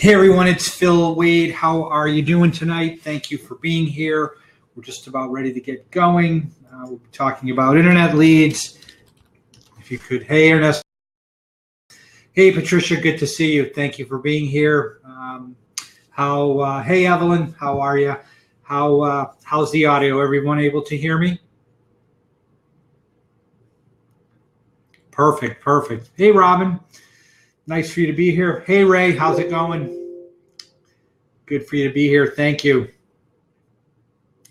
Hey everyone, it's Phil Wade. How are you doing tonight? Thank you for being here. We're just about ready to get going. We'll be talking about internet leads. If you could, hey Ernest. Hey Patricia, good to see you. Thank you for being here. Hey Evelyn, how are you? How's the audio? Everyone able to hear me? Perfect. Hey Robin, nice for you to be here. Hey Ray, how's it going? Good for you to be here. Thank you.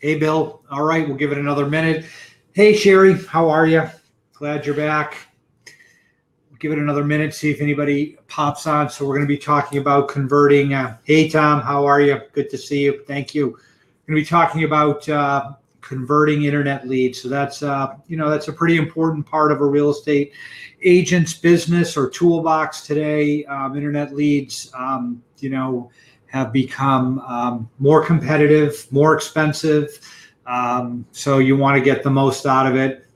Hey, Bill. All right, we'll give it another minute. Hey, Sherry, how are you? Glad you're back. We'll give it another minute, see if anybody pops on. So we're going to be talking about converting. Hey, Tom, how are you? Good to see you. Thank you. We're going to be talking about converting internet leads. So that's that's a pretty important part of a real estate agent's business or toolbox today. Internet leads, have become more competitive, more expensive. So you want to get the most out of it.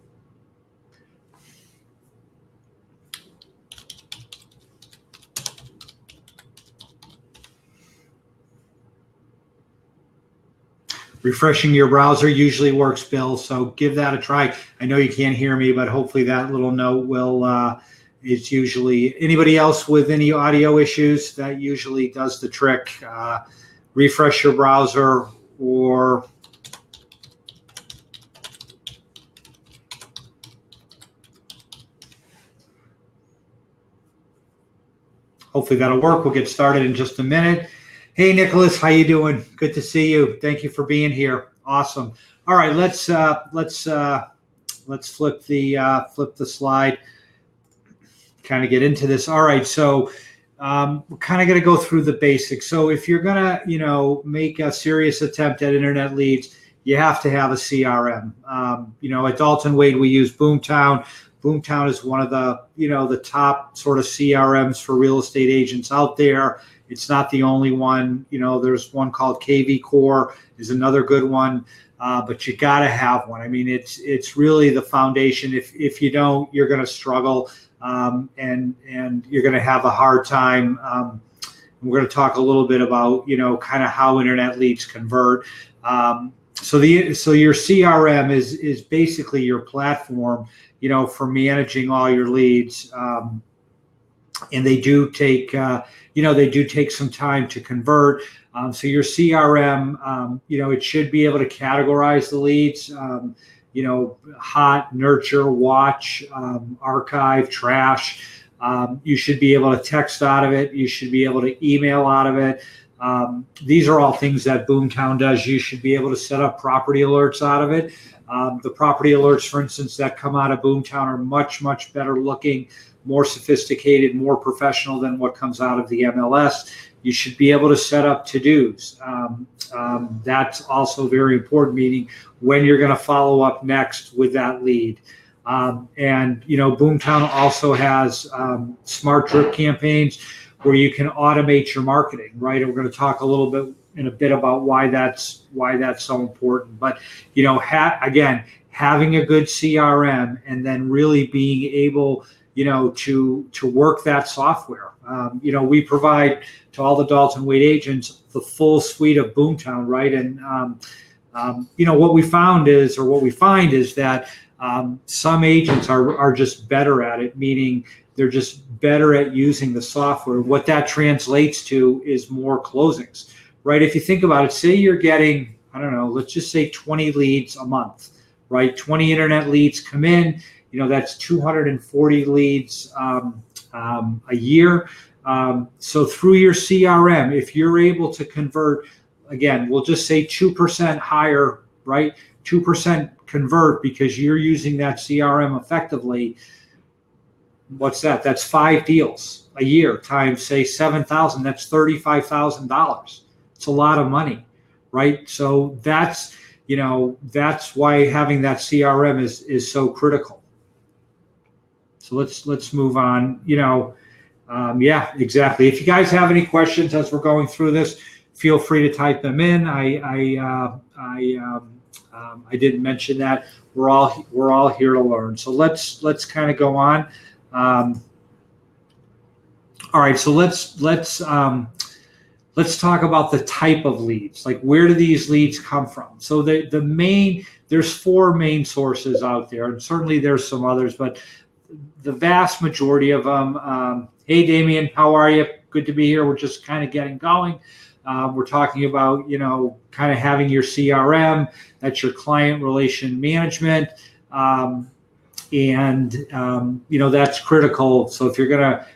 Refreshing your browser usually works, Bill, so give that a try. I know you can't hear me, but hopefully that little note will, it's usually, anybody else with any audio issues, that usually does the trick. Refresh your browser or hopefully that'll work. We'll get started in just a minute. Hey, Nicholas, how you doing? Good to see you. Thank you for being here. Awesome. All right, let's flip the slide. Kind of get into this. All right, so we're kind of going to go through the basics. So if you're going to, make a serious attempt at internet leads, you have to have a CRM. At Dalton Wade, we use Boomtown. Boomtown is one of the, the top sort of CRMs for real estate agents out there. It's not the only one. There's one called KV Core is another good one, but you got to have one. I mean, it's really the foundation. If you don't, you're going to struggle, and you're going to have a hard time. We're going to talk a little bit about kind of how internet leads convert. So your CRM is basically your platform, for managing all your leads. And they do take, some time to convert. So your CRM, it should be able to categorize the leads, hot, nurture, watch, archive, trash. You should be able to text out of it. You should be able to email out of it. These are all things that Boomtown does. You should be able to set up property alerts out of it. The property alerts, for instance, that come out of Boomtown are much, much better looking, more sophisticated, more professional than what comes out of the MLS. You should be able to set up to-dos. That's also very important, meaning when you're going to follow up next with that lead. Boomtown also has smart drip campaigns where you can automate your marketing, right? And we're going to talk in a bit about why that's so important. But having a good CRM and then really being able to work that software. We provide to all the Dalton Wade agents the full suite of Boomtown, right? And what we find is that some agents are just better at it, meaning they're just better at using the software. What that translates to is more closings, right? If you think about it, say you're getting, let's just say 20 leads a month, right? 20 internet leads come in. That's 240 leads a year. So through your CRM, if you're able to convert, again, we'll just say 2% higher, right? 2% convert because you're using that CRM effectively. What's that? That's 5 deals a year times, say, 7,000. That's $35,000. It's a lot of money, right? So that's why having that CRM is so critical. So let's move on. Yeah, exactly. If you guys have any questions as we're going through this, feel free to type them in. I didn't mention that. We're all here to learn. So let's kind of go on. All right. So let's Let's talk about the type of leads. Like, where do these leads come from? So there's 4 main sources out there, and certainly there's some others, but the vast majority of them. Hey, Damien, how are you? Good to be here. We're just kind of getting going. We're talking about, kind of having your CRM. That's your client relation management. That's critical. So if you're going to,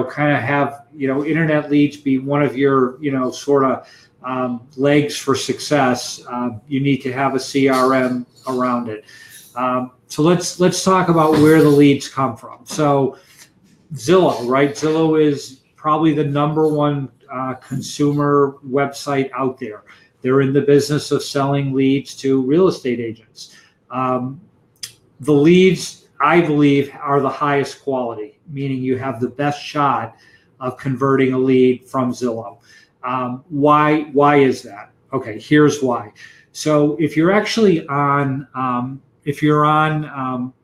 kind of have, internet leads be one of your, sort of legs for success, you need to have a CRM around it. So let's talk about where the leads come from. So Zillow, right? Zillow is probably the number one consumer website out there. They're in the business of selling leads to real estate agents. The leads, I believe, are the highest quality, meaning you have the best shot of converting a lead from Zillow. Why is that? Okay, here's why. So if you're actually on,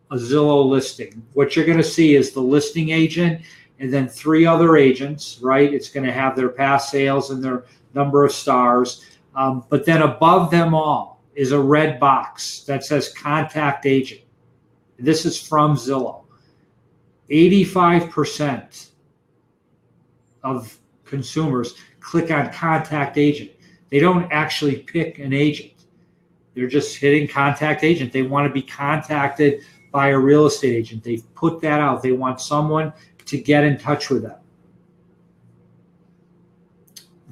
a Zillow listing, what you're going to see is the listing agent and then 3 other agents, right? It's going to have their past sales and their number of stars. But then above them all is a red box that says contact agent. This is from Zillow. 85% of consumers click on contact agent. They don't actually pick an agent. They're just hitting contact agent. They want to be contacted by a real estate agent. They've put that out. They want someone to get in touch with them.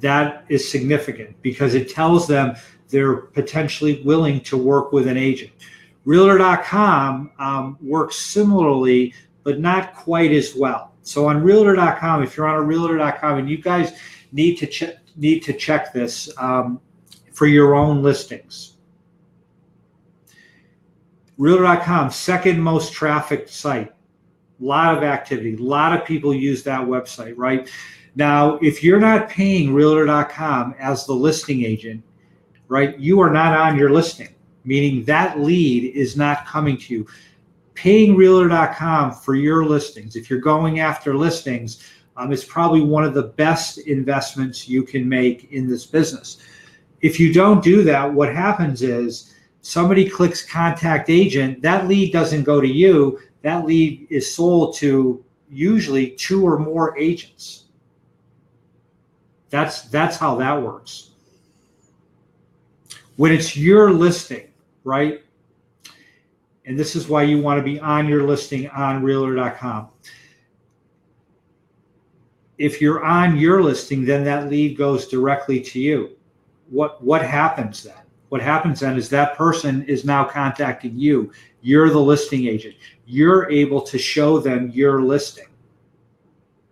That is significant because it tells them they're potentially willing to work with an agent. Realtor.com works similarly, but not quite as well. So on Realtor.com, if you're on a Realtor.com, and you guys need to check this for your own listings. Realtor.com, second most trafficked site. A lot of activity, a lot of people use that website, right? Now, if you're not paying Realtor.com as the listing agent, right, you are not on your listing, meaning that lead is not coming to you. Paying Realtor.com for your listings, if you're going after listings, is probably one of the best investments you can make in this business. If you don't do that, what happens is somebody clicks contact agent, that lead doesn't go to you, that lead is sold to usually 2 or more agents. That's how that works. When it's your listing, right? And this is why you want to be on your listing on Realtor.com. If you're on your listing, then that lead goes directly to you. What happens then? What happens then is that person is now contacting you. You're the listing agent. You're able to show them your listing.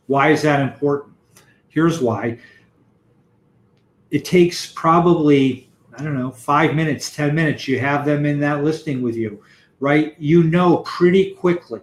Why is that important? Here's why. It takes probably, 5 minutes, 10 minutes. You have them in that listing with you, right? You know pretty quickly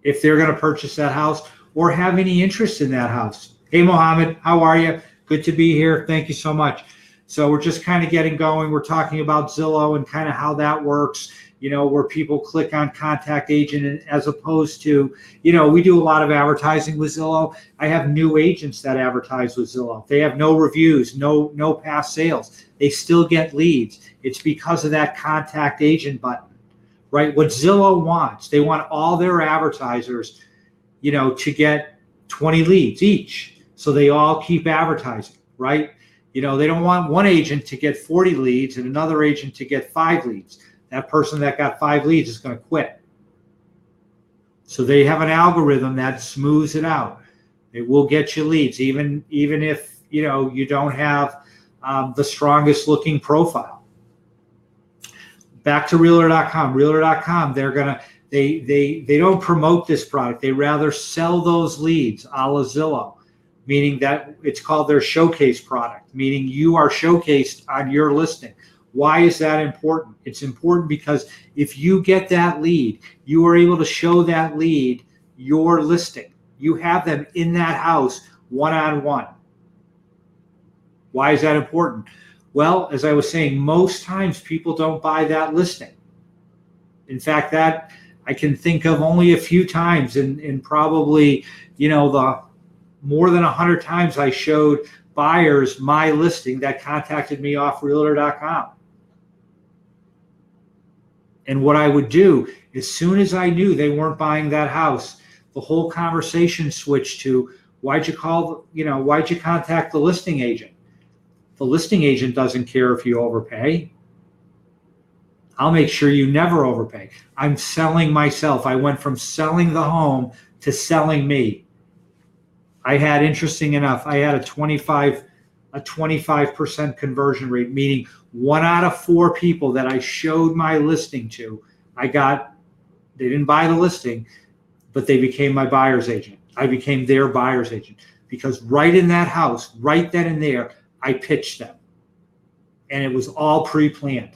if they're going to purchase that house or have any interest in that house. Hey, Mohammed, how are you? Good to be here. Thank you so much. So we're just kind of getting going. We're talking about Zillow and kind of how that works, where people click on contact agent as opposed to, we do a lot of advertising with Zillow. I have new agents that advertise with Zillow. They have no reviews, no past sales. They still get leads. It's because of that contact agent button, right? What Zillow wants, they want all their advertisers, to get 20 leads each. So they all keep advertising, right? They don't want one agent to get 40 leads and another agent to get 5 leads. That person that got 5 leads is going to quit. So they have an algorithm that smooths it out. It will get you leads, even if you don't have the strongest looking profile. Back to Realtor.com. Realtor.com, they don't promote this product. They rather sell those leads a la Zillow, meaning that it's called their showcase product, meaning you are showcased on your listing. Why is that important? It's important because if you get that lead, you are able to show that lead your listing. You have them in that house one-on-one. Why is that important? Well, as I was saying, most times people don't buy that listing. In fact, that I can think of only a few times in probably, the more than 100 times I showed buyers my listing that contacted me off Realtor.com. And what I would do, as soon as I knew they weren't buying that house, the whole conversation switched to, why'd you contact the listing agent? The listing agent doesn't care if you overpay. I'll make sure you never overpay. I'm selling myself. I went from selling the home to selling me. I had, interesting enough, I had a 25% conversion rate, meaning 1 out of 4 people that I showed my listing to, they didn't buy the listing, but they became my buyer's agent. I became their buyer's agent because right in that house, right then and there, I pitched them. And it was all pre-planned.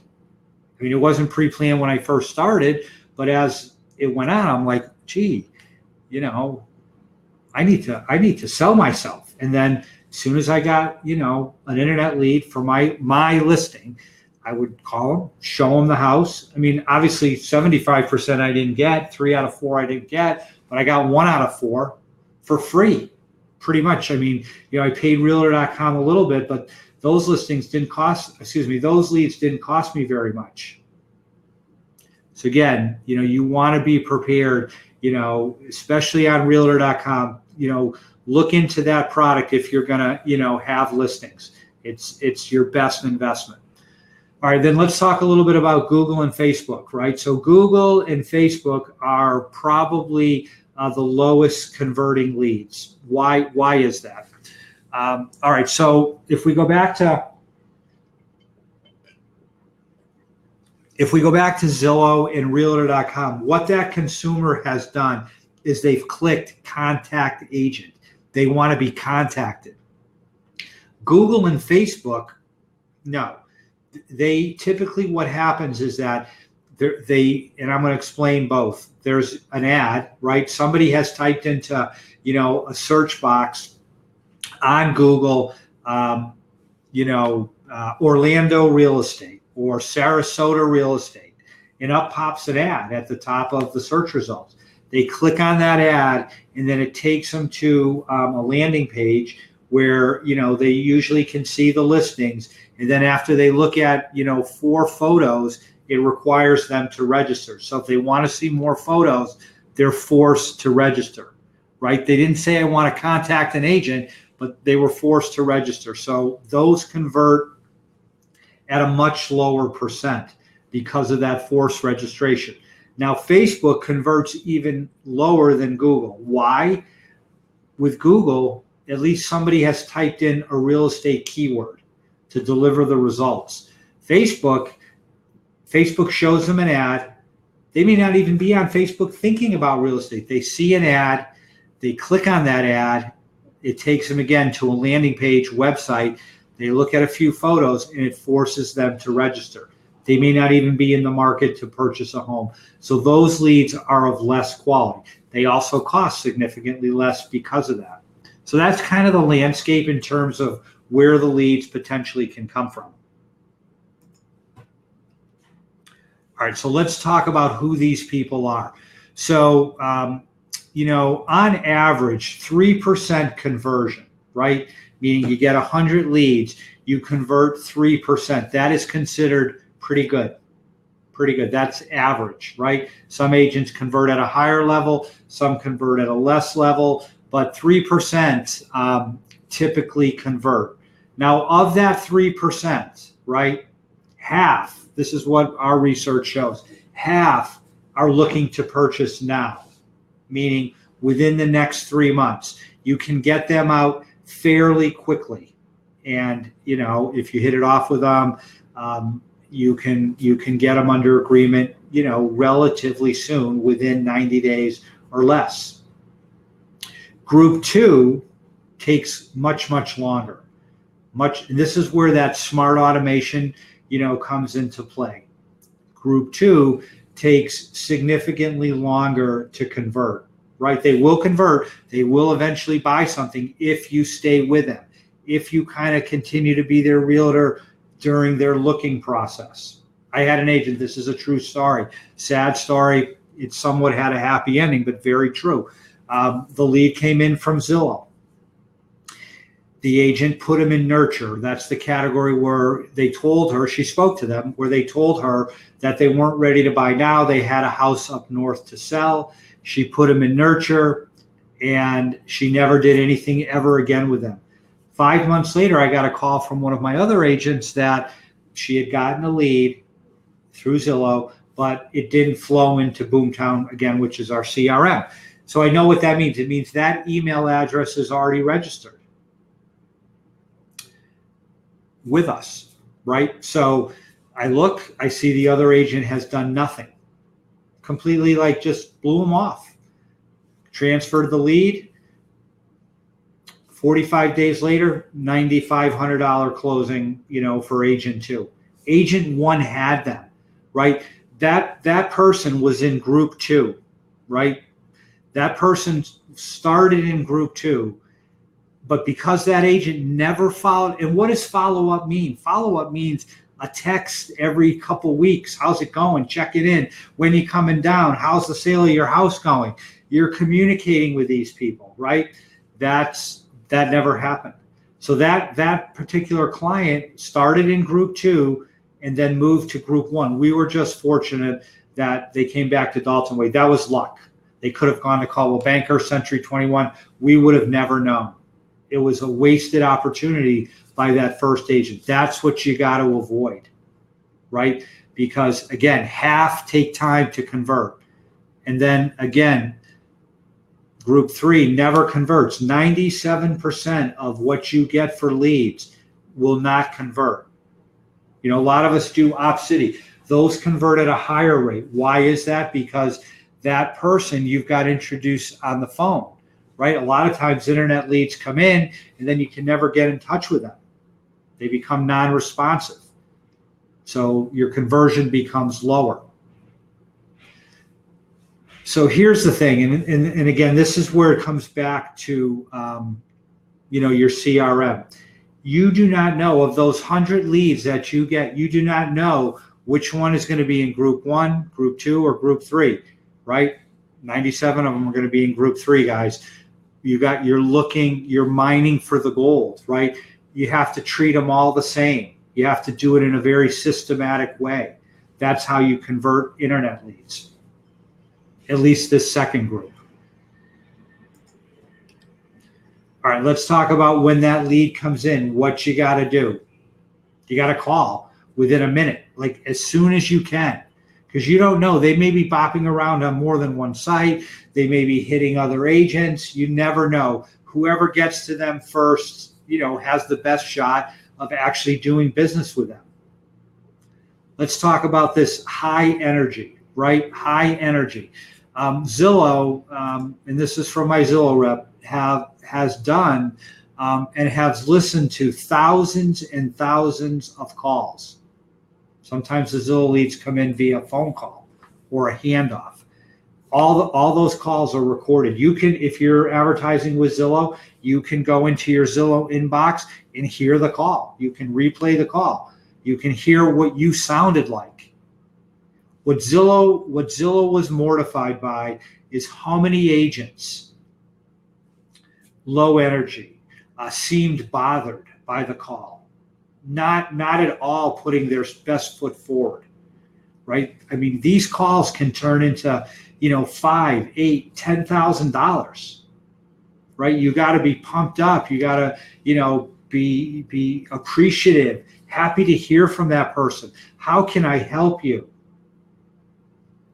I mean, it wasn't pre-planned when I first started, but as it went on, I'm like, gee, I need to sell myself. And then as soon as I got, an internet lead for my listing, I would call them, show them the house. I mean, obviously 75% I didn't get, 3 out of 4 I didn't get, but I got 1 out of 4 for free, pretty much. I mean, I paid Realtor.com a little bit, but those leads didn't cost me very much. So again, you want to be prepared, especially on Realtor.com, look into that product if you're going to, have listings. It's your best investment. All right, then let's talk a little bit about Google and Facebook, right? So Google and Facebook are probably the lowest converting leads. Why is that? All right, so if we go back to Zillow and Realtor.com, what that consumer has done is they've clicked contact agent. They want to be contacted. Google and Facebook, no. They typically, what happens is that and I'm going to explain both. There's an ad, right? Somebody has typed into, a search box on Google, Orlando real estate or Sarasota real estate, and up pops an ad at the top of the search results. They click on that ad, and then it takes them to a landing page where, they usually can see the listings. And then after they look at, 4 photos, it requires them to register. So if they want to see more photos, they're forced to register, right? They didn't say I want to contact an agent, but they were forced to register. So those convert at a much lower percent because of that forced registration. Now, Facebook converts even lower than Google. Why? With Google, at least somebody has typed in a real estate keyword to deliver the results. Facebook shows them an ad. They may not even be on Facebook thinking about real estate. They see an ad, they click on that ad, it takes them again to a landing page website. They look at a few photos and it forces them to register. They may not even be in the market to purchase a home. So those leads are of less quality. They also cost significantly less because of that. So that's kind of the landscape in terms of where the leads potentially can come from. All right, so let's talk about who these people are. So, on average, 3% conversion, right? Meaning you get 100 leads, you convert 3%. That is considered pretty good. Pretty good. That's average, right? Some agents convert at a higher level, some convert at a less level, but 3% typically convert. Now, of that 3%, right, half, this is what our research shows, half are looking to purchase now, meaning within the next 3 months. You can get them out fairly quickly. And, if you hit it off with them, you can get them under agreement, relatively soon, within 90 days or less. Group 2 takes much, much longer. This is where that smart automation, comes into play. Group 2 takes significantly longer to convert, right? They will convert. They will eventually buy something if you stay with them, if you kind of continue to be their realtor during their looking process. I had an agent, this is a true story, sad story. It somewhat had a happy ending, but very true. The lead came in from Zillow. The agent put them in nurture. That's the category where they told her, she spoke to them, where they told her that they weren't ready to buy now. They had a house up north to sell. She put them in nurture, and she never did anything ever again with them. 5 months later, I got a call from one of my other agents that she had gotten a lead through Zillow, but it didn't flow into Boomtown again, which is our CRM. So I know what that means. It means that email address is already registered with us, right? So I look, I see the other agent has done nothing. Completely like just blew them off. Transferred the lead. 45 days later, $9,500 closing, for agent 2. Agent 1 had them, right? That person was in group 2, right? That person started in group 2. But because that agent never followed, and what does follow-up mean? Follow-up means a text every couple weeks. How's it going? Check it in. When you coming down? How's the sale of your house going? You're communicating with these people, right? That never happened. So that particular client started in group 2 and then moved to group 1. We were just fortunate that they came back to Dalton Way. That was luck. They could have gone to Coldwell Banker, Century 21. We would have never known. It was a wasted opportunity by that first agent. That's what you got to avoid, right? Because again, half take time to convert. And then again, group 3 never converts. 97% of what you get for leads will not convert. A lot of us do Opcity. Those convert at a higher rate. Why is that? Because that person you've got introduced on the phone. Right? A lot of times internet leads come in and then you can never get in touch with them. They become non-responsive. So your conversion becomes lower. So here's the thing. And again, this is where it comes back to, your CRM. You do not know of those 100 leads that you get. You do not know which one is going to be in group 1, group 2, or group 3, right? 97 of them are going to be in group 3, guys. You're mining for the gold, right? You have to treat them all the same. You have to do it in a very systematic way. That's how you convert internet leads, at least this second group. All right, let's talk about when that lead comes in, what you got to do. You got to call within a minute, like as soon as you can. Because you don't know, they may be bopping around on more than one site. They may be hitting other agents. You never know. Whoever gets to them first, has the best shot of actually doing business with them. Let's talk about this high energy, right? High energy. Zillow, and this is from my Zillow rep, has done and has listened to thousands and thousands of calls. Sometimes the Zillow leads come in via phone call or a handoff. All those calls are recorded. You can, if you're advertising with Zillow, you can go into your Zillow inbox and hear the call. You can replay the call. You can hear what you sounded like. What Zillow was mortified by is how many agents, low energy, seemed bothered by the call. Not at all putting their best foot forward, right? I mean, these calls can turn into, $5,000, $8,000, $10,000, right? You got to be pumped up. You got to, be appreciative, happy to hear from that person. How can I help you?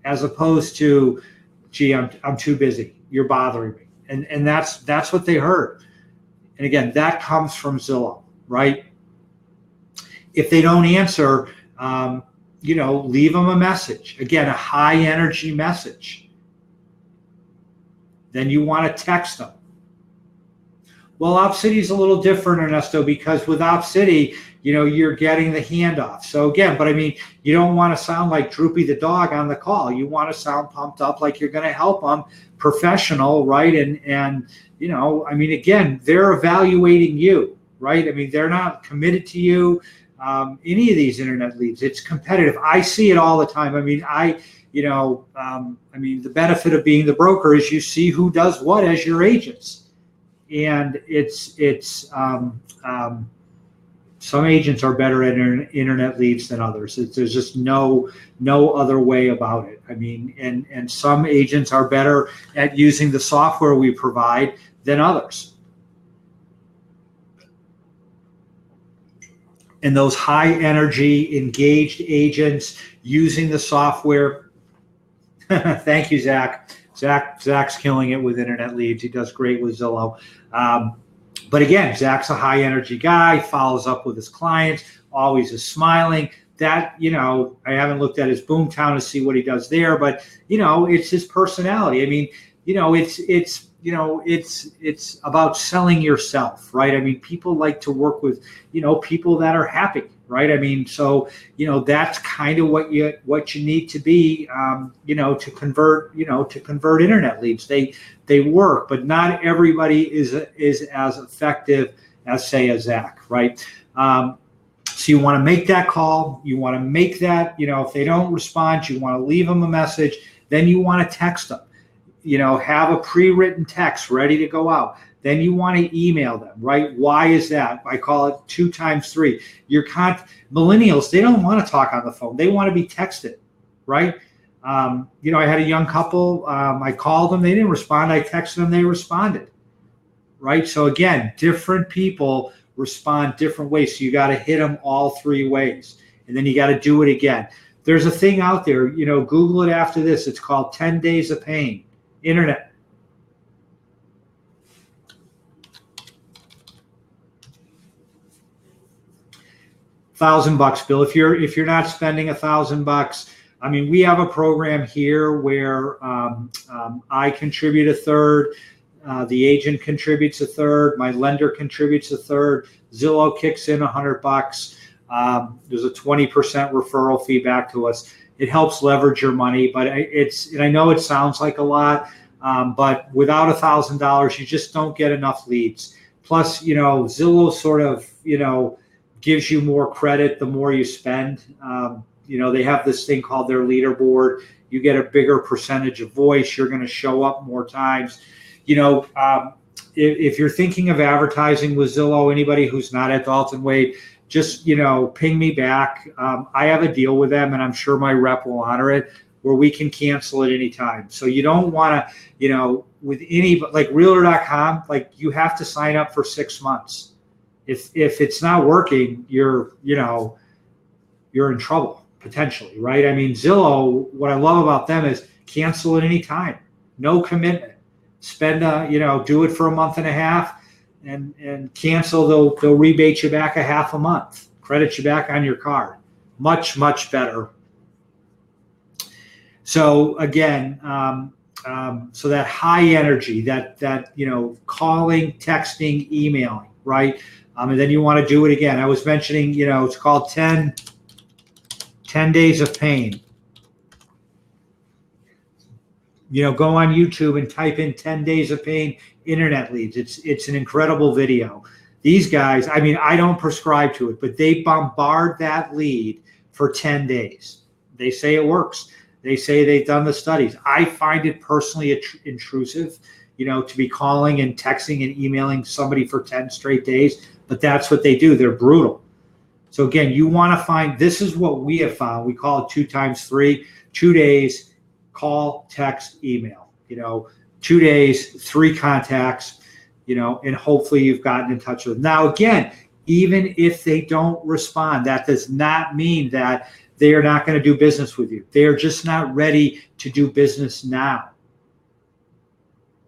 As opposed to, gee, I'm too busy. You're bothering me, and that's what they heard. And again, that comes from Zillow, right? If they don't answer, leave them a message. Again, a high energy message. Then you want to text them. Well, Opcity is a little different, Ernesto, because with Opcity, you're getting the handoff. So again, but I mean, you don't want to sound like Droopy the dog on the call. You want to sound pumped up, like you're going to help them, professional, right? And again, they're evaluating you, right? I mean, they're not committed to you. Any of these internet leads, it's competitive. I see it all the time. I mean, the benefit of being the broker is you see who does what as your agents. and some agents are better at internet leads than others. There's just no other way about it. I mean, and some agents are better at using the software we provide than others. And those high energy, engaged agents using the software. Thank you, Zach. Zach's killing it with internet leads. He does great with Zillow. But again, Zach's a high energy guy, follows up with his clients, always is smiling. That, I haven't looked at his Boomtown to see what he does there, but it's his personality. I mean, it's about selling yourself, right? I mean, people like to work with, people that are happy, right? I mean, so, that's kind of what you need to be, to convert internet leads. They work, but not everybody is as effective as, say, a Zach, right? So you want to make that call. You want to make that, if they don't respond, you want to leave them a message. Then you want to text them. Have a pre-written text ready to go out. Then you want to email them, right? Why is that? I call it 2 times 3. Millennials, they don't want to talk on the phone. They want to be texted, right? I had a young couple. I called them. They didn't respond. I texted them. They responded, right? So again, different people respond different ways. So you got to hit them all 3 ways. And then you got to do it again. There's a thing out there, Google it after this. It's called 10 Days of Pain. Internet. $1,000, Bill. If you're not spending $1,000, I mean, we have a program here where I contribute a third, the agent contributes a third, my lender contributes a third, Zillow kicks in $100. There's a 20% referral fee back to us. It helps leverage your money, but and I know it sounds like a lot, but without $1,000, you just don't get enough leads. Plus, Zillow sort of, gives you more credit the more you spend. They have this thing called their leaderboard. You get a bigger percentage of voice. You're going to show up more times. If you're thinking of advertising with Zillow, anybody who's not at Dalton Wade, just, ping me back. I have a deal with them, and I'm sure my rep will honor it, where we can cancel at any time. So you don't want to, with any, like Realtor.com, like you have to sign up for 6 months. If it's not working, you're in trouble potentially, right? I mean, Zillow, what I love about them is cancel at any time, no commitment. Spend do it for a month and a half and cancel. They'll rebate you back a half a month, credit you back on your card. Much, much better. So again, so that high energy, that calling, texting, emailing, right? And then you want to do it again. I was mentioning, it's called 10 Days of Pain. Go on YouTube and type in 10 Days of Pain internet leads. It's an incredible video. These guys, I mean, I don't prescribe to it, but they bombard that lead for 10 days. They say it works. They say they've done the studies. I find it personally intrusive, to be calling and texting and emailing somebody for 10 straight days, but that's what they do. They're brutal. So again, you want to find, this is what we have found. We call it 2 times 3, 2 days, call, text, email, 2 days, 3 contacts, and hopefully you've gotten in touch with them. Now, again, even if they don't respond, that does not mean that they are not going to do business with you. They are just not ready to do business now.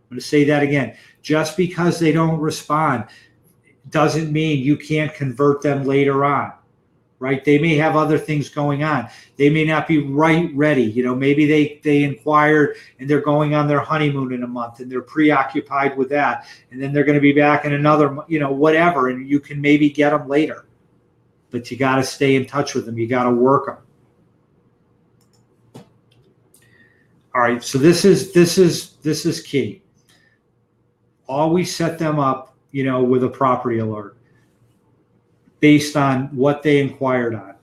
I'm going to say that again. Just because they don't respond doesn't mean you can't convert them later on, right? They may have other things going on. They may not be ready. Maybe they inquired and they're going on their honeymoon in a month and they're preoccupied with that. And then they're going to be back in another, whatever. And you can maybe get them later, but you got to stay in touch with them. You got to work them. All right. So this is key. Always set them up, with a property alert based on what they inquired on.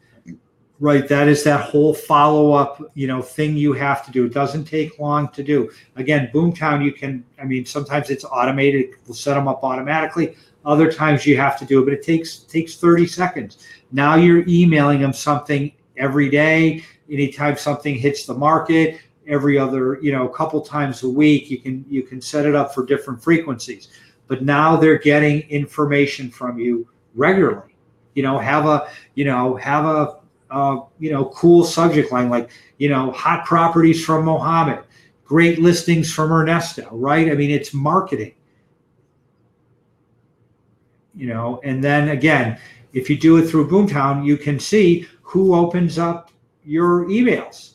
Right. That is that whole follow-up, thing you have to do. It doesn't take long to do. Again, Boomtown, sometimes it's automated. We'll set them up automatically. Other times you have to do it, but it takes 30 seconds. Now you're emailing them something every day. Anytime something hits the market, every other, couple times a week, you can set it up for different frequencies. But now they're getting information from you regularly. Have a cool subject line like, hot properties from Mohammed, great listings from Ernesto, right? It's marketing, and then again, if you do it through Boomtown, you can see who opens up your emails.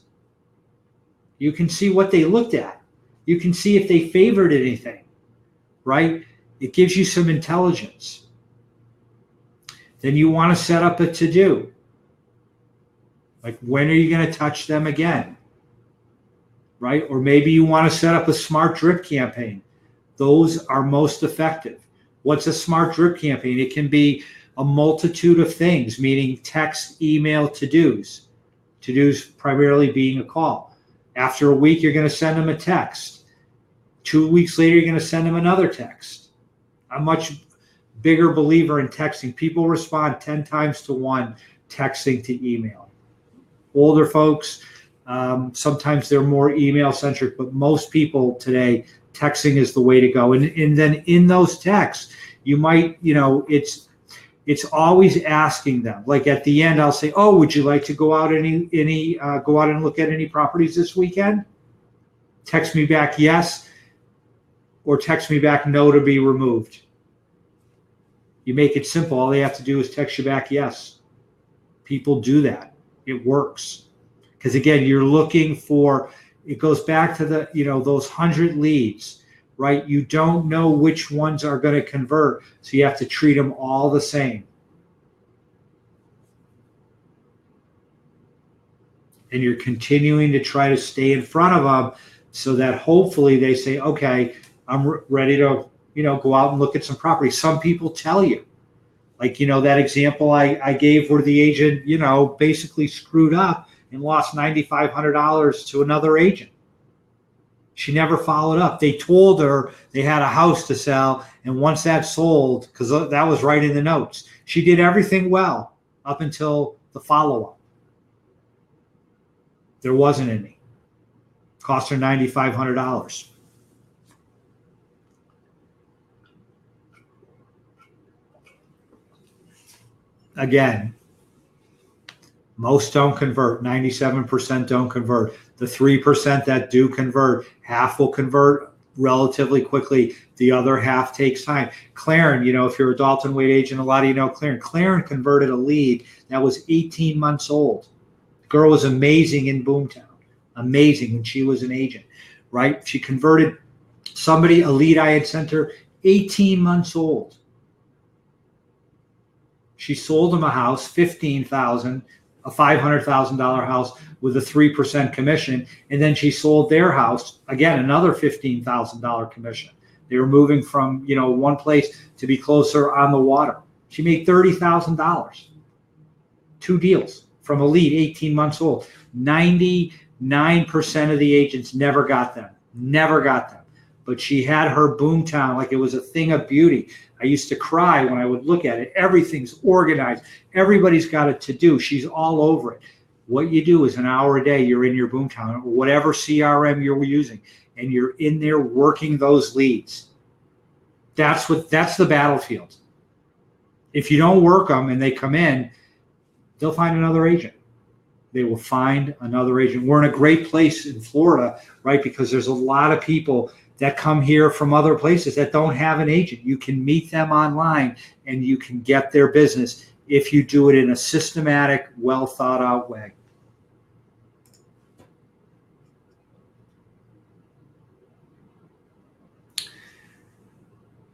You can see what they looked at. You can see if they favored anything, right? It gives you some intelligence. Then you want to set up a to-do. Like, when are you going to touch them again? Right? Or maybe you want to set up a smart drip campaign. Those are most effective. What's a smart drip campaign? It can be a multitude of things, meaning text, email, to-dos. To-dos primarily being a call. After a week, you're going to send them a text. 2 weeks later, you're going to send them another text. I'm much bigger believer in texting. People respond 10 times to 1 texting to email. Older folks, sometimes they're more email centric, but most people today, texting is the way to go. And then in those texts, you might, it's always asking them. Like at the end, I'll say, "Oh, would you like to go out go out and look at any properties this weekend?" Text me back yes, or text me back no to be removed. You make it simple. All they have to do is text you back yes. People do that. It works. Because again, you're looking for, it goes back to the, those 100 leads, right? You don't know which ones are going to convert. So you have to treat them all the same. And you're continuing to try to stay in front of them so that hopefully they say, okay, I'm ready to, go out and look at some property. Some people tell you, like, that example I gave where the agent, basically screwed up and lost $9,500 to another agent. She never followed up. They told her they had a house to sell, and once that sold, because that was right in the notes, she did everything well up until the follow-up. There wasn't any. Cost her $9,500. Again, most don't convert. 97% don't convert. The 3% that do convert, half will convert relatively quickly. The other half takes time. Claren, if you're a Dalton Wade agent, a lot of you know Claren. Claren converted a lead that was 18 months old. The girl was amazing in Boomtown. Amazing when she was an agent, right? She converted a lead I had sent her, 18 months old. She sold him a house, $15,000, a $500,000 house with a 3% commission, and then she sold their house again, another $15,000 commission. They were moving from one place to be closer on the water. She made $30,000. 2 deals from a lead, 18 months old. 99% of the agents never got them. But she had her Boomtown like it was a thing of beauty. I used to cry when I would look at it. Everything's organized. Everybody's got a to-do. She's all over it. What you do is an hour a day, you're in your Boomtown, or whatever CRM you're using, and you're in there working those leads. That's the battlefield. If you don't work them and they come in, they'll find another agent. They will find another agent. We're in a great place in Florida, right? Because there's a lot of people that come here from other places that don't have an agent. You can meet them online and you can get their business if you do it in a systematic, well thought out way.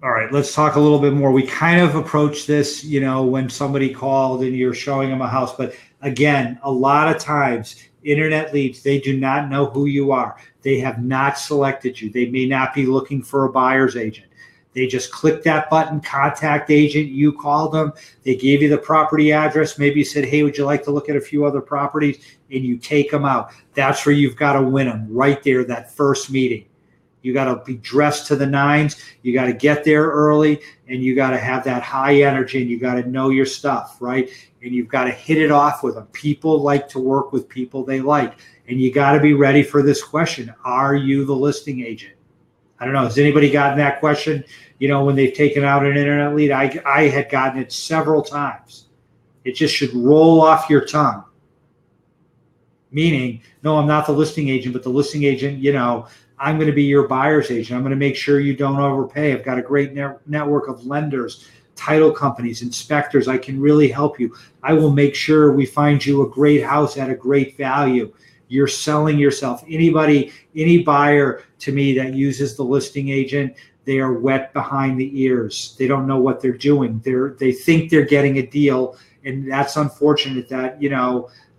All right, let's talk a little bit more. We kind of approach this, when somebody called and you're showing them a house. But again, a lot of times, internet leads, they do not know who you are. They have not selected you. They may not be looking for a buyer's agent. They just click that button, contact agent. You called them. They gave you the property address. Maybe you said, hey, would you like to look at a few other properties? And you take them out. That's where you've got to win them right there, that first meeting. You got to be dressed to the nines. You got to get there early, and you got to have that high energy, and you got to know your stuff, right? And you've got to hit it off with them. People like to work with people they like. And you got to be ready for this question. Are you the listing agent? I don't know. Has anybody gotten that question? When they've taken out an internet lead, I had gotten it several times. It just should roll off your tongue. Meaning, no, I'm not the listing agent, but the listing agent, I'm going to be your buyer's agent. I'm going to make sure you don't overpay. I've got a great network of lenders, title companies, inspectors. I can really help you. I will make sure we find you a great house at a great value. You're selling yourself. Any buyer to me that uses the listing agent, they are wet behind the ears. They don't know what they're doing. They think they're getting a deal, and that's unfortunate that,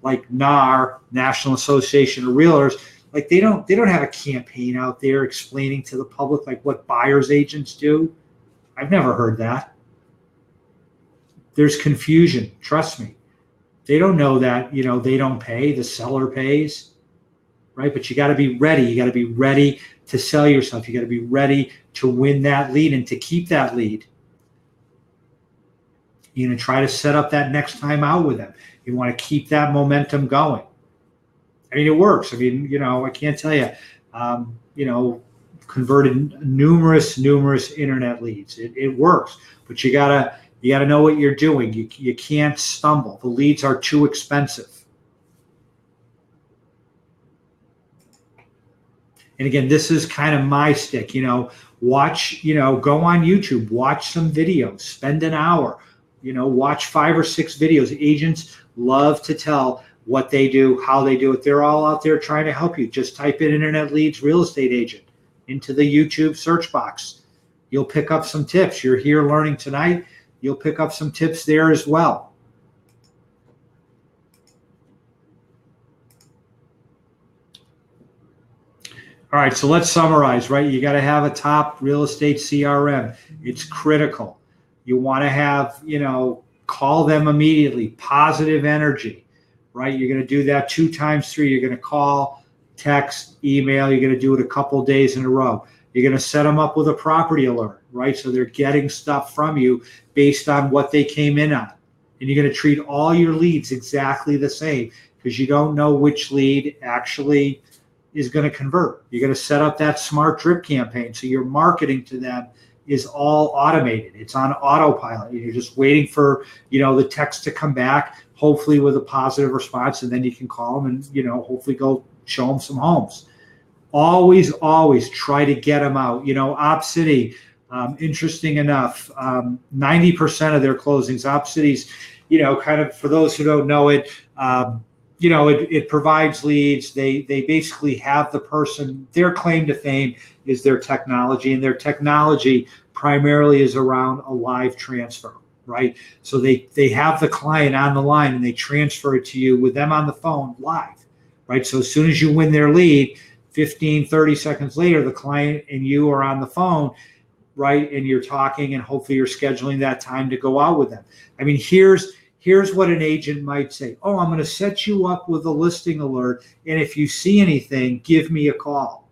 like NAR, National Association of Realtors, like they don't have a campaign out there explaining to the public like what buyer's agents do. I've never heard that. There's confusion, trust me. They don't know that, they don't pay, the seller pays, right? But you got to be ready. You got to be ready to sell yourself. You got to be ready to win that lead and to keep that lead. You're going to try to set up that next time out with them. You want to keep that momentum going. I mean, it works. I mean, I can't tell you, converted numerous internet leads. It works, but you gotta know what you're doing. You can't stumble. The leads are too expensive. And again, this is kind of my stick, watch, go on YouTube, watch some videos, spend an hour, watch 5 or 6 videos. Agents love to tell what they do, how they do it. They're all out there trying to help you. Just type in internet leads real estate agent into the YouTube search box. You'll pick up some tips. You're here learning tonight. You'll pick up some tips there as well. All right, so let's summarize, right? You got to have a top real estate CRM. It's critical. You want to have, call them immediately, positive energy, right? You're going to do that 2 times 3. You're going to call, text, email. You're going to do it a couple days in a row. You're going to set them up with a property alert, right? So they're getting stuff from you based on what they came in on. And you're going to treat all your leads exactly the same because you don't know which lead actually is going to convert. You're going to set up that smart drip campaign. So your marketing to them is all automated. It's on autopilot. You're just waiting for, the text to come back, hopefully with a positive response. And then you can call them and, hopefully go show them some homes. Always try to get them out. OpCity, interesting enough, 90% of their closings, OpCity's, kind of for those who don't know it, it provides leads. They basically have the person, their claim to fame is their technology, and their technology primarily is around a live transfer, right? So they have the client on the line and they transfer it to you with them on the phone live, right? So as soon as you win their lead, 15, 30 seconds later, the client and you are on the phone, right? And you're talking and hopefully you're scheduling that time to go out with them. I mean, here's what an agent might say. Oh, I'm going to set you up with a listing alert. And if you see anything, give me a call.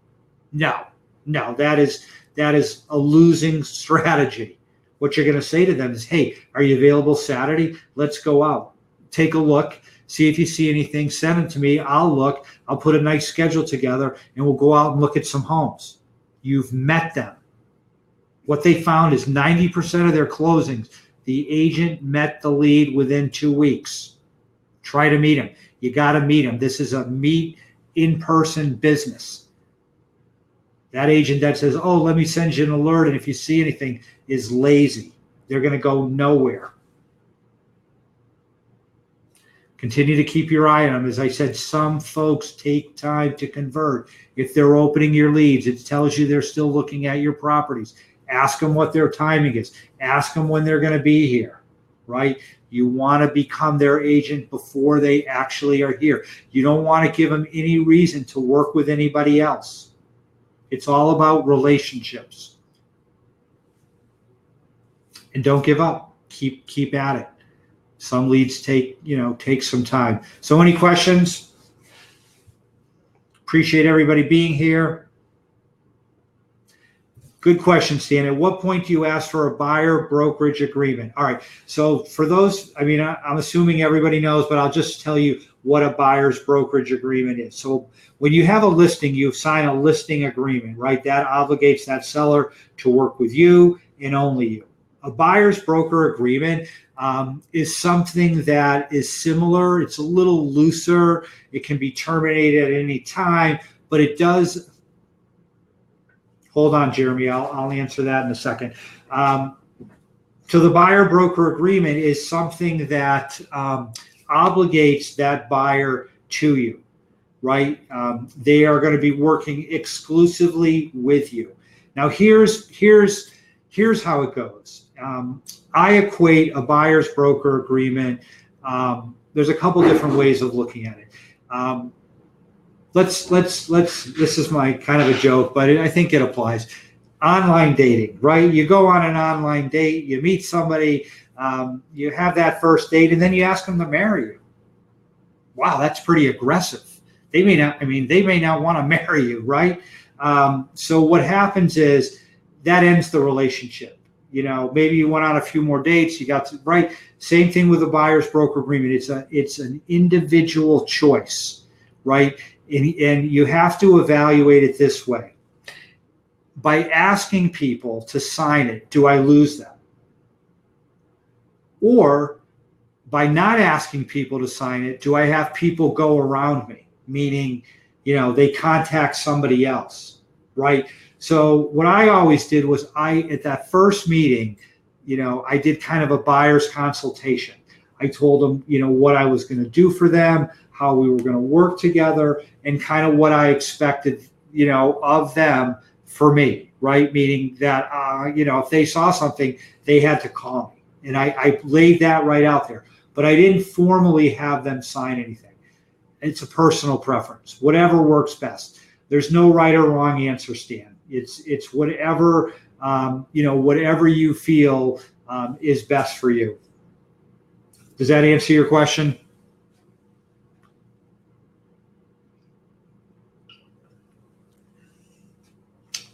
No, that is a losing strategy. What you're going to say to them is, hey, are you available Saturday? Let's go out. Take a look. See if you see anything. Send them to me. I'll look. I'll put a nice schedule together and we'll go out and look at some homes. You've met them. What they found is 90% of their closings, the agent met the lead within 2 weeks. Try to meet him. You got to meet him. This is a meet in-person business. That agent that says, oh, let me send you an alert, and if you see anything, is lazy. They're going to go nowhere. Continue to keep your eye on them. As I said, some folks take time to convert. If they're opening your leads, it tells you they're still looking at your properties. Ask them what their timing is. Ask them when they're going to be here, right? You want to become their agent before they actually are here. You don't want to give them any reason to work with anybody else. It's all about relationships. and don't give up. Keep at it. Some leads take some time. So any questions? Appreciate everybody being here. Good question, Stan. At what point do you ask for a buyer brokerage agreement? All right. So for those, I'm assuming everybody knows, but I'll just tell you what a buyer's brokerage agreement is. So when you have a listing, you sign a listing agreement, right? That obligates that seller to work with you and only you. A buyer's broker agreement is something that is similar. It's a little looser. It can be terminated at any time, but it does. Hold on, Jeremy. I'll answer that in a second. So the buyer broker agreement is something that obligates that buyer to you, right? They are going to be working exclusively with you. Now, here's how it goes. I equate a buyer's broker agreement. There's a couple different ways of looking at it. Let's this is my kind of a joke, but I think it applies. Online dating, right? You go on an online date, you meet somebody, you have that first date, and then you ask them to marry you. Wow, that's pretty aggressive. They may not want to marry you, right? So what happens is that ends the relationship. Maybe you went on a few more dates, you got to, right? Same thing with a buyer's broker agreement. It's an individual choice, right? And you have to evaluate it this way. By asking people to sign it, do I lose them? Or by not asking people to sign it, do I have people go around me? Meaning, they contact somebody else, right? So what I always did was at that first meeting, I did kind of a buyer's consultation. I told them, what I was going to do for them, how we were going to work together, and kind of what I expected, of them for me, right? Meaning that, if they saw something, they had to call me. And I laid that right out there. But I didn't formally have them sign anything. It's a personal preference, whatever works best. There's no right or wrong answer, Stan. It's whatever, whatever you feel is best for you. Does that answer your question?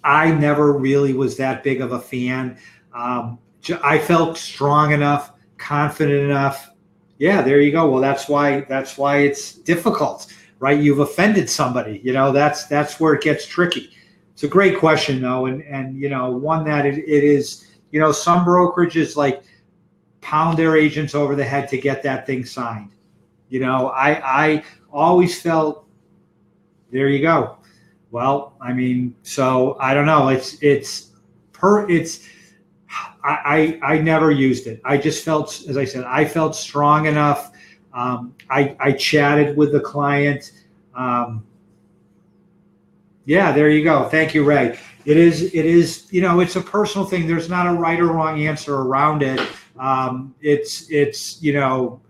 I never really was that big of a fan. I felt strong enough, confident enough. Yeah, there you go. Well, that's why it's difficult, right? You've offended somebody. That's where it gets tricky. It's a great question, though, and one that it is. Some brokerages like pound their agents over the head to get that thing signed. I always felt. There you go. Well, so I don't know. I never used it. I just felt, as I said, I felt strong enough. I chatted with the client. Yeah, there you go. Thank you, Ray. It is, it's a personal thing. There's not a right or wrong answer around it. It's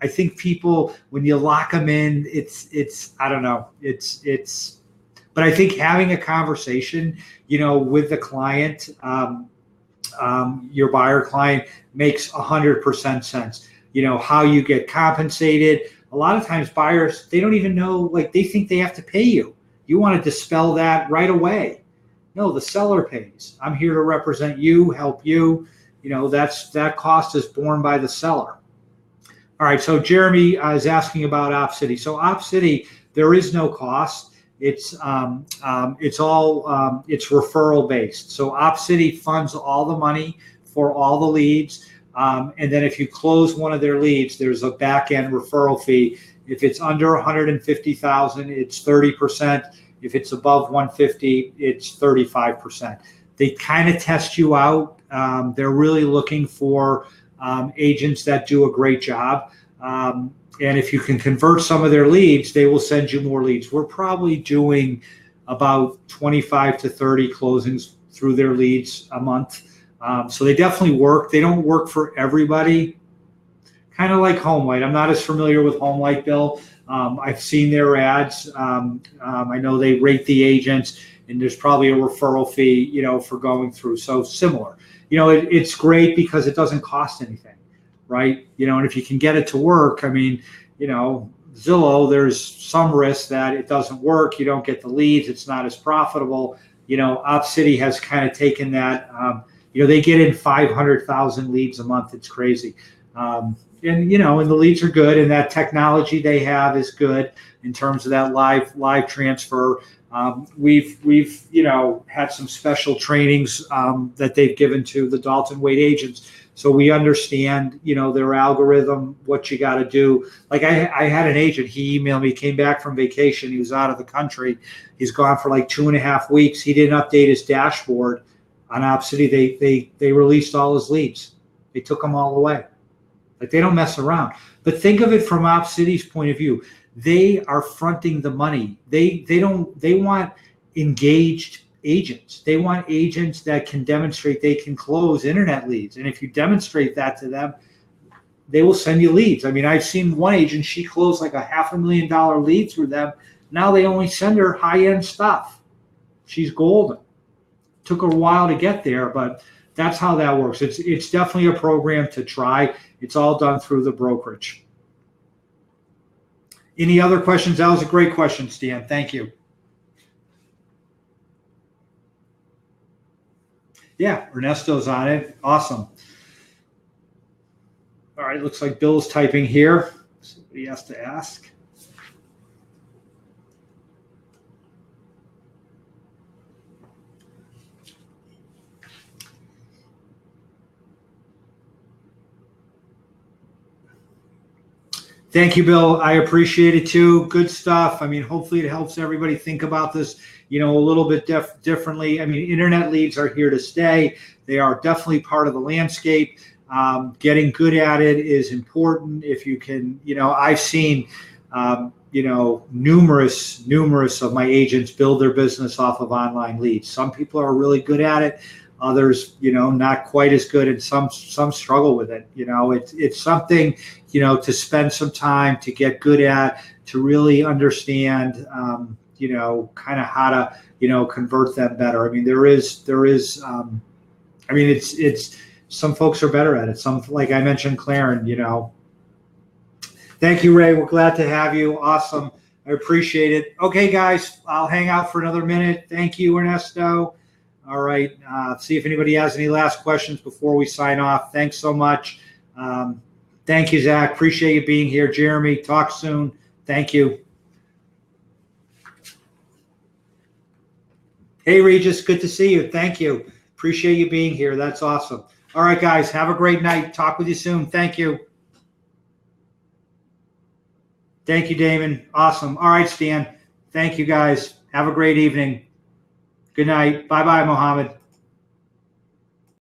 I think people, when you lock them in, it's I don't know. But I think having a conversation, with the client, your buyer client, makes 100% sense. How you get compensated. A lot of times buyers, they don't even know, they think they have to pay you. You want to dispel that right away. No, the seller pays. I'm here to represent you, help you. That cost is borne by the seller. All right, so Jeremy is asking about OpCity. So OpCity, there is no cost. It's all it's referral based. So OpCity funds all the money for all the leads, and then if you close one of their leads, there's a back end referral fee. If it's under 150,000, it's 30%. If it's above 150, it's 35%. They kind of test you out. They're really looking for agents that do a great job. And if you can convert some of their leads, they will send you more leads. We're probably doing about 25 to 30 closings through their leads a month. So they definitely work. They don't work for everybody. Kind of like HomeLight. I'm not as familiar with HomeLight, Bill. I've seen their ads. I know they rate the agents, and there's probably a referral fee, for going through. So similar. it's great because it doesn't cost anything, right? And if you can get it to work, I mean, Zillow, there's some risk that it doesn't work. You don't get the leads. It's not as profitable. Opcity has kind of taken that. They get in 500,000 leads a month. It's crazy. And the leads are good, and that technology they have is good in terms of that live transfer. We've had some special trainings that they've given to the Dalton Wade agents, so we understand their algorithm, what you got to do. Like I had an agent, he emailed me, came back from vacation, he was out of the country, he's gone for like 2.5 weeks. He didn't update his dashboard on Opcity. They released all his leads. They took them all away. Like, they don't mess around. But think of it from Opcity's point of view. They are fronting the money. They want engaged agents. They want agents that can demonstrate they can close internet leads. And if you demonstrate that to them, they will send you leads. I mean, I've seen one agent, she closed like a $500,000 lead through them. Now they only send her high-end stuff. She's golden. Took her a while to get there, but that's how that works. It's definitely a program to try. It's all done through the brokerage. Any other questions? That was a great question, Stan. Thank you. Yeah, Ernesto's on it. Awesome. All right, looks like Bill's typing here. See what he has to ask. Thank you, Bill. I appreciate it too. Good stuff. I mean, hopefully it helps everybody think about this, a little bit differently. I mean, internet leads are here to stay. They are definitely part of the landscape. Getting good at it is important. If you can, I've seen, numerous of my agents build their business off of online leads. Some people are really good at it. Others, not quite as good, and some struggle with it. It's something, to spend some time to get good at, to really understand, kind of how to, convert them better. I mean, there is, it's some folks are better at it. Some, like I mentioned, Claren, Thank you, Ray. We're glad to have you. Awesome. I appreciate it. Okay, guys, I'll hang out for another minute. Thank you, Ernesto. All right. See if anybody has any last questions before we sign off. Thanks so much. Thank you, Zach. Appreciate you being here. Jeremy, talk soon. Thank you. Hey, Regis, good to see you. Thank you. Appreciate you being here. That's awesome. All right, guys, have a great night. Talk with you soon. Thank you. Thank you, Damon. Awesome. All right, Stan. Thank you, guys. Have a great evening. Good night. Bye-bye, Mohammed.